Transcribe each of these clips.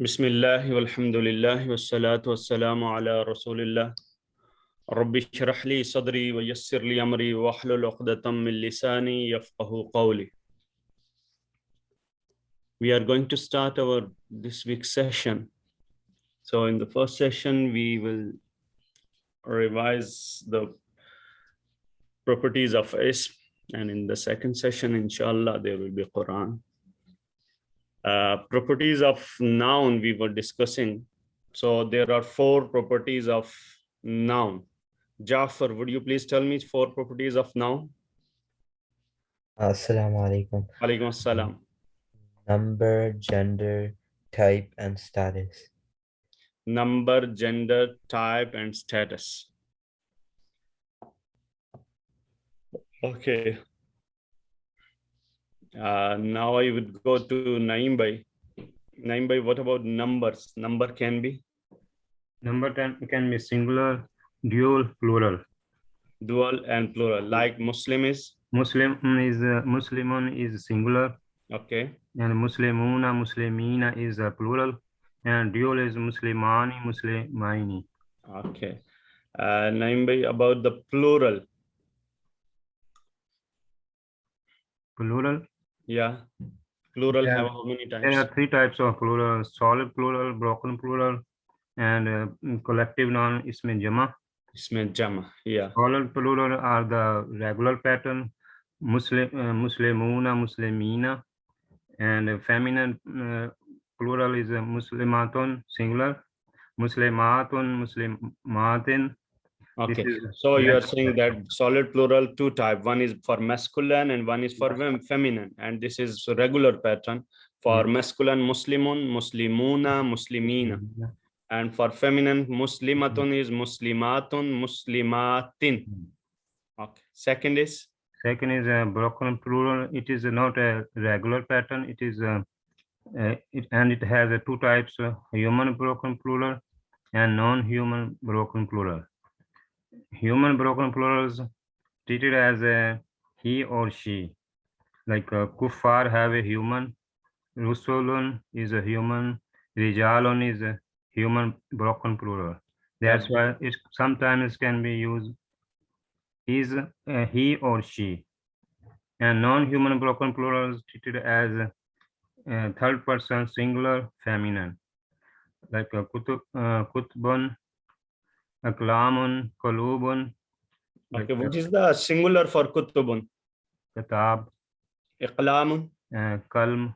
बिस्मिल्लाहि वल्हम्दुलिल्लाहि वस्सलातु वस्सलामु अला रसूलिल्लाह रब्बि इश्रह ली सदरी व यस्सिर ली अमरी वहलुल उक़दतम मिन लिसानी यफ़क़हू क़ौली. We are going to start our this week's session. So in the first session we will revise the properties of ism, and in the second session inshallah there will be Quran. Properties of noun we were discussing. So there are four properties of noun. Jafar, would you please tell me four properties of noun? Assalamu alaikum. Alaikum assalam. Number, gender, type, and status. Number, gender, type, and status. Okay. Now I would go to Naeem Bhai. Naeem Bhai, what about numbers? Number can be? Number can be singular, dual, plural. Dual and plural. Like Muslim is? Muslimun is singular, Okay. and Muslimuna, Muslimina is plural, and dual is Muslimani, Muslimaini. Okay. Naeem Bhai, about the plural. Plural. Yeah. Plural Yeah. have how many There types? are three types of plural: solid plural, broken plural, and collective noun isme jama. Isme jama. Yeah. Solid plural are the regular pattern: Muslimuna, Muslimina, and feminine plural is Muslimatun, singular, Muslimatun, Muslimatin. Okay. So you are saying that solid plural two type. One is for masculine and one is for feminine. And this is regular pattern. For masculine, Muslimun, Muslimuna, Muslimina. And for feminine, Muslimatun is Muslimatun, Muslimatin. Okay. Second is? Second is a broken plural. It is not a regular pattern. It is it has two types: human broken plural and non-human broken plural. Human broken plurals treated as a he or she. Like kuffar have a human, rusulun is a human, rijalun is a human broken plural. That's why it sometimes can be used is he or she. And non-human broken plurals treated as third person singular feminine. Like kutbun, aklamun, kolubun. Okay. What is the singular for kutubun? Kitab. Iqlamun? Kalm.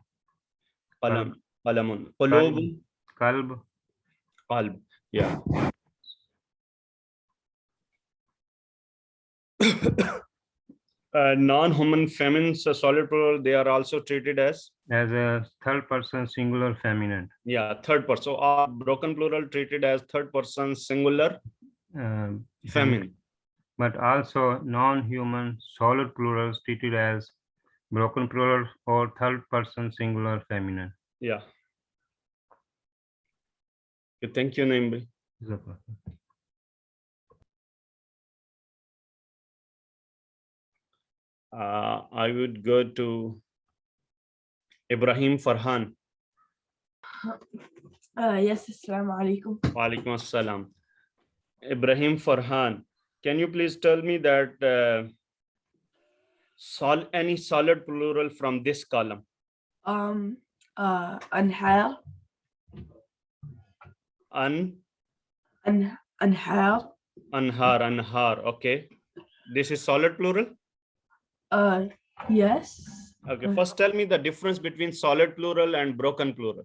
Qalam. Qalamun. Qulubun? Kalb. Qalb. Yeah. Non-human feminine solid plural, they are also treated as a third person singular feminine. Yeah, third person. So broken plural treated as third person singular feminine. But also non-human solid plurals treated as broken plural or third person singular feminine. Yeah. Okay, thank you, Naeem Bhai. I would go to Ibrahim Farhan. Yes, assalamu alaikum. Wa alaikum assalam. Ibrahim Farhan, can you please tell me that any solid plural from this column? Anhar. Anhar. Anhar. Okay. This is solid plural? Yes. Okay, first tell me the difference between solid plural and broken plural.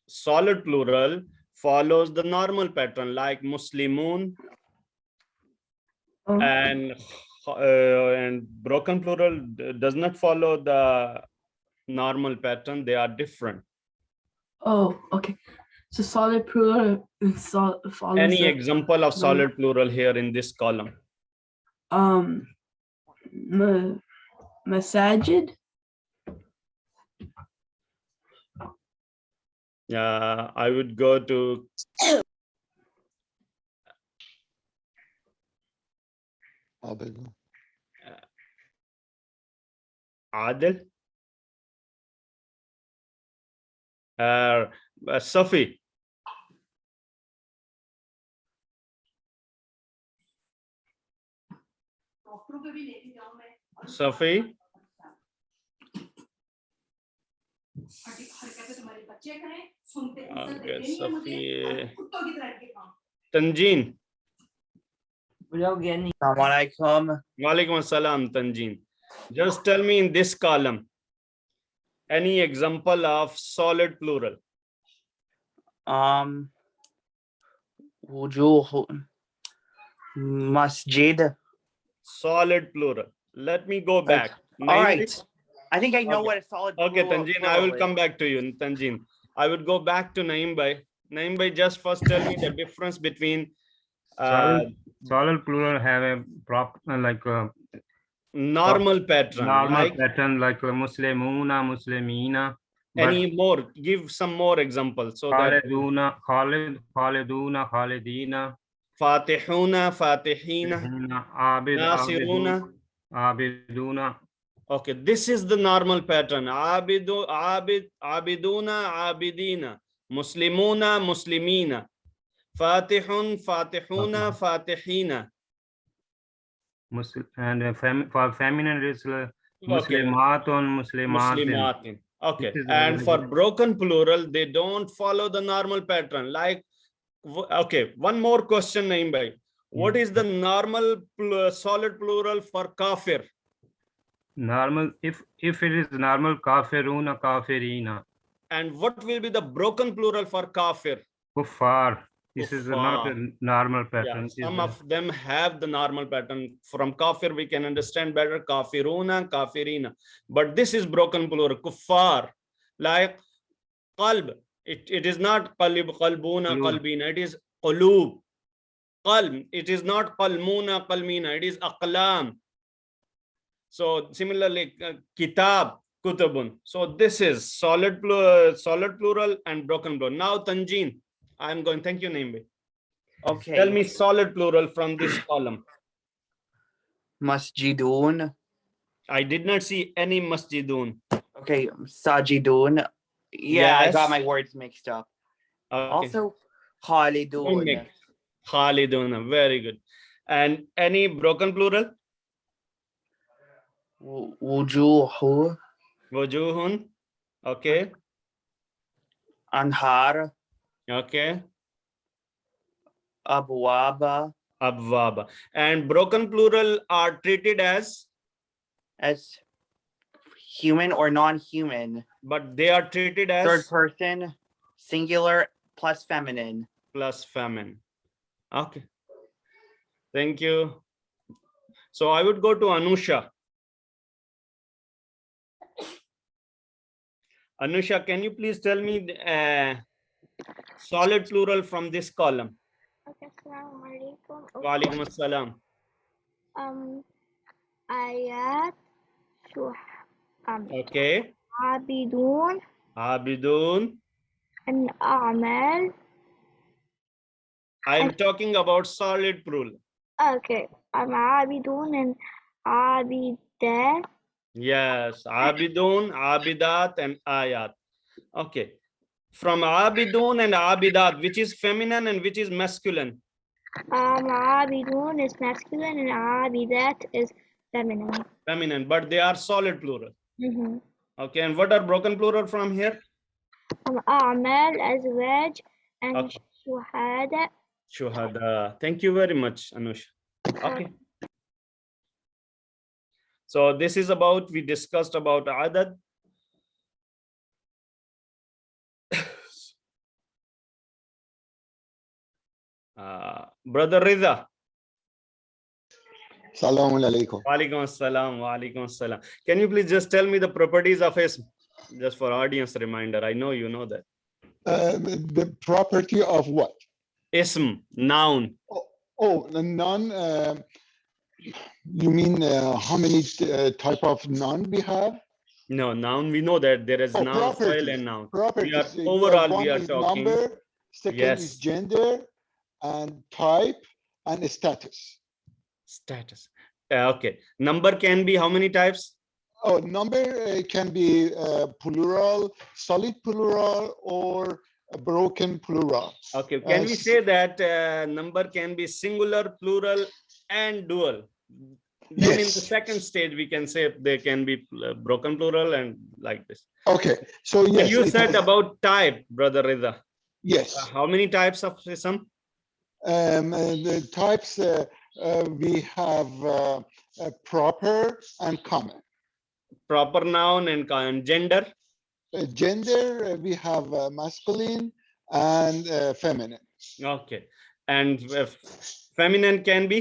Solid plural follows the normal pattern like Muslimun, and broken plural does not follow the normal pattern. They are different. Oh, okay. So solid plural follows Any example of solid plural here in this column? Masajid. I would go to Adil. Safi. Safi. Okay, Safi. Tanjeen. Assalamualaikum. Walaikum assalam, Tanjeen. Just tell me in this column any example of solid plural. Wujuh, masjid. Solid plural. Let me go back. All Naim right. I think I know Okay. what a solid Okay, plural, Tanjeen, I will plural come is. back to you, Tanjeen. I would go back to Naim Bhai. Naim Bhai, just first tell me the difference between Solid plural have a normal pattern, normal like pattern like Muslimuna, Muslimina. But any more, give some more examples so that Khaliduna, Khaliduna, Khalidina, Fatihuna, Fatihina, Abid, Nasiruna. Abiduna. Okay, this is the normal pattern. Abiduna, Abidina, Muslimuna, Muslimina, Fatihun, Fatihuna, Fatihina. And for feminine it's Okay. Muslimatun, Muslimatin. Muslimatin. Okay, This is and very for good. broken plural, they don't follow the normal pattern. Like, okay, one more question, Naim Bhai. What is the normal solid plural for kafir? Normal, if it is normal, kafiruna, kafirina, And what will be the broken plural for kafir? kuffar. This is not a Kuffar. normal Yeah, pattern. some of them have the normal pattern. From kafir, we can understand better kafiruna, kafirina. But this is broken plural, kuffar. Like qalb, it is not qalib, qalbuna, Qulub. qalbina. It is qulub. Qalb, it is not qalmuna, qalmina. It is aqlam. So similarly, kitab, kutubun. So this is solid plural and broken plural. Now Tanjeen, I'm going. Thank you, Naim Bhai. Okay. Tell me solid plural from this column. Masjidun. I did not see any masjidun. Okay, sajidun. Yeah, I got Yes. my words mixed up. Okay. Also, Don't Khalidun. make Khalidun. Very good. And any broken plural? Wujuhu. Wujuhun. Okay. Anhar. Okay. Abwaba. Abwaba. And broken plural are treated as, As human or non-human. but they are treated as Third person, singular plus feminine. plus feminine. Okay. Thank you. So I would go to Anusha. Anusha, can you please tell me the solid plural from this column? Okay, Assalamualaikum. Wa alaikum assalam. Ayat, Okay. Abidun, Abidun. and A'mal. I am talking about solid plural. Okay, Abidun and Abidat. Yes. Abidun, Abidat, and Ayat. Okay. From Abidun and Abidat, which is feminine and which is masculine? Abidun is masculine and Abidat is feminine. Feminine, but they are solid plural. Mm-hmm. Okay. And what are broken plural from here? A'mal, Azwaj, and Okay. Shuhada. Shuhada. Thank you very much, Anusha. Okay. So this is about, we discussed about adad. Brother Rida. Assalamu alaikum. Walaikum assalam. Walaikum assalam. Can you please just tell me the properties of ism? Just for audience reminder. I know you know that. The property of what? Ism, noun. Oh, the non. You mean how many type of non we have? No, noun, we know that there is Oh, noun, file properties. and noun. Properties. Overall, One we are is talking. number. Second Yes. is gender, and type, and status. Status. Okay. Number can be how many types? Oh, number can be plural, solid plural, or a broken plural. Okay, can we s- say that number can be singular, plural, and dual? Then in the Yes. second stage, we can say they can be broken plural and like this. Okay, so And yes, you it said has- about type, Brother Rida. yes. How many types of ism? The types we have proper and common. Proper noun and gender. Gender we have masculine and feminine. Okay. And feminine can be?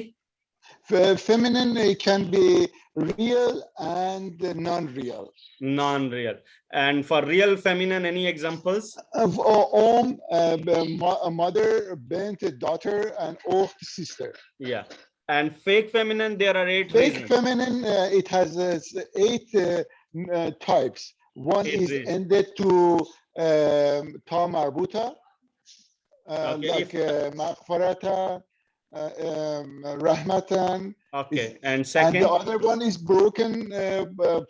Feminine can be real and non-real. Non-real. And for real feminine, any examples? Of mother, bint, daughter, and ukht, sister. Yeah. And fake feminine, there are 8 Fake reasons. feminine, it has 8 types. One 8 is reasons. ended to ta marbuta, Okay, like maghfarata, rahmatan. Okay. And And second? the other one is broken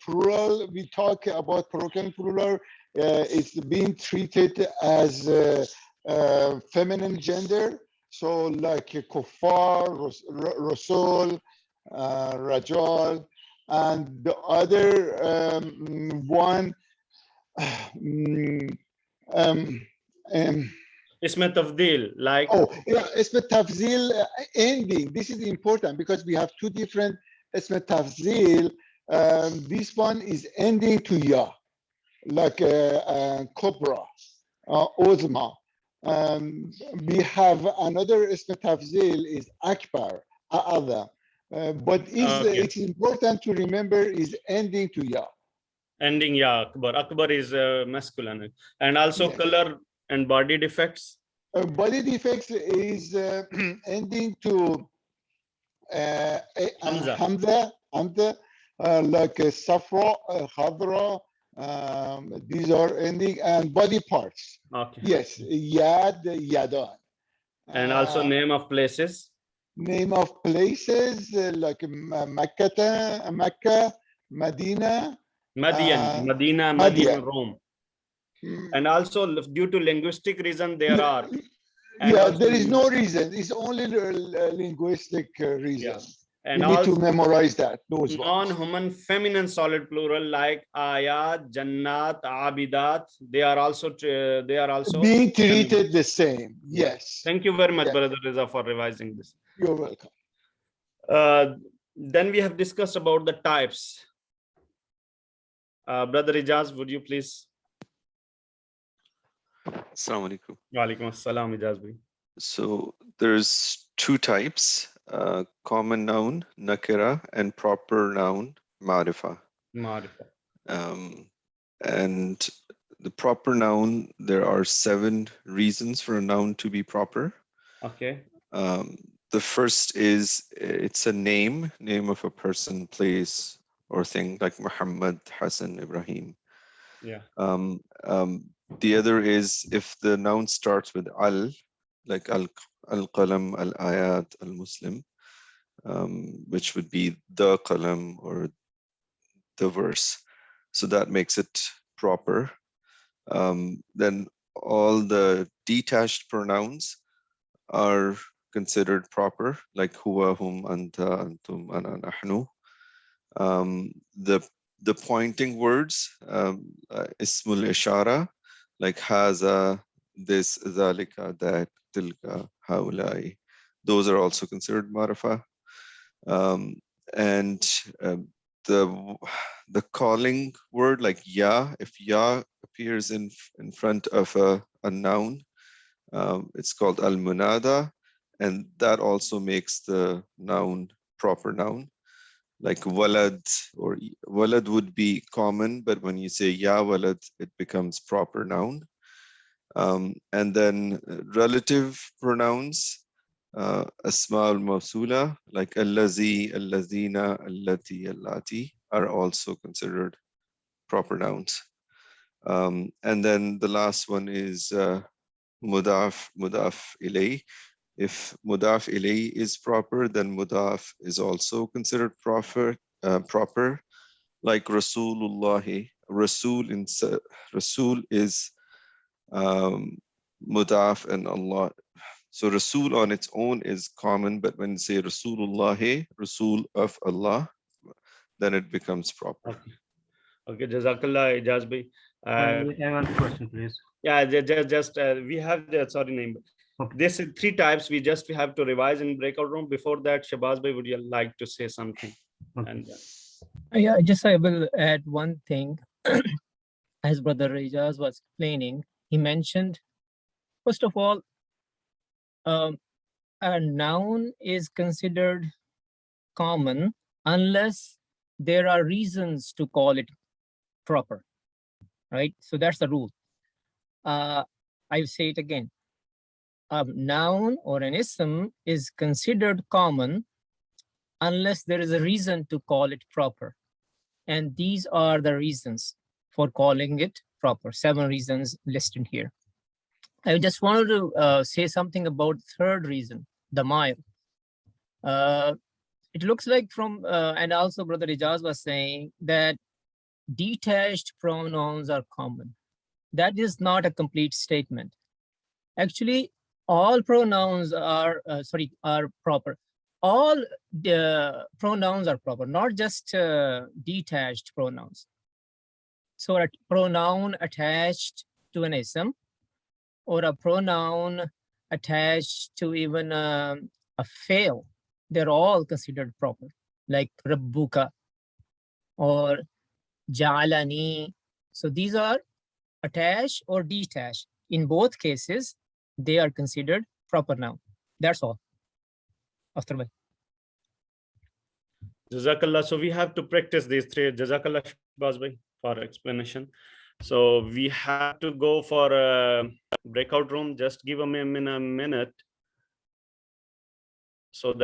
plural. We talk about broken plural. It's being treated as feminine gender. So like kuffar, rasul, rajal, and the other one, Isma tafdil, like oh, yeah, اسم التفضيل ending. This is important because we have 2 different اسم التفضيل. This one is ending to ya, like Cobra, Uzma. We have another اسم التفضيل is Akbar, A'adha. But Okay. it's important to remember is ending to ya. ending ya akbar. Akbar is masculine. And also Yes. color and body defects. Body defects is ending to Hamza. Hamza, like Safra, Khadra. These are ending and body parts. Okay. Yes, Yad, Yadan. And also name of places. Name of places like Mecca, Medina. Madian, Medina, Madian. Madian, Rome. And also due to linguistic reason, there are. And Yeah, also- there is no reason. It's only linguistic reason. Yeah. And You need to also memorize that. Those ones. non-human feminine solid plural like ayat, jannat, abidat. They are also Being treated the same. Yeah. Yes. Thank you very much, Yeah. Brother Reza, for revising this. You're welcome. Then we have discussed about the types. Brother Ijaz, would you please? Assalamu alaikum. Walaikum assalam, Ijaz bhai. So there's 2 types, common noun, nakira, and proper noun, ma'rifa. Ma'rifa. And the proper noun, there are 7 reasons for a noun to be proper. Okay. The first is it's a name of a person, place, or thing, like Muhammad, Hassan, Ibrahim. Yeah. The other is if the noun starts with al, like al-qalam, al-ayat, al-muslim, which would be the qalam or the verse. So that makes it proper. Then all the detached pronouns are considered proper, like huwa, hum, anta, antum, ana, nahnu. The pointing words, ismul ishara, like haza, this, zalika, that, tilka, haulai, those are also considered ma'rifa. And the calling word, like ya, if ya appears in front of a noun, it's called al-munada, and that also makes the noun proper noun. Like walad, or walad would be common, but when you say ya walad, it becomes proper noun. And then relative pronouns, asma al-mawsula, like allazi, allazina, allati, allati, are also considered proper nouns. And then the last one is mudaf ilay. If mudaf ilay is proper, then mudaf is also considered proper. like Rasulullahi. Rasul Rasul is mudaf and Allah. So Rasul on its own is common, but when you say Rasulullahi, Rasul of Allah, then it becomes proper. Okay. Okay, Jazakallah, Ijaz bhai. I want a question, please. Yeah, just we have the sorry name. Okay. This is 3 types. We have to revise in breakout room. Before that, Shabazz bhai, would you like to say something? Okay. And Yeah, just I will add one thing. As Brother Ijaz was explaining, he mentioned, first of all, a noun is considered common unless there are reasons to call it proper, right? So that's the rule. I say it again. A noun or an ism is considered common unless there is a reason to call it proper. And these are the reasons for calling it proper. 7 reasons listed here. I just wanted to say something about third reason, damair. It looks like from, and also Brother Ijaz was saying that detached pronouns are common. That is not a complete statement. Actually, all pronouns are, are proper. All the pronouns are proper, not just detached pronouns. So a pronoun attached to an ism, or a pronoun attached to even a fail, they're all considered proper, like Rabbuka or Ja'alani. So these are attached or detached. In both cases, they are considered proper noun. That's all. After my. Jazakallah. So we have to practice these 3. Jazakallah, Shabazz bhai, for explanation. So we have to go for a breakout room. Just give me a minute so that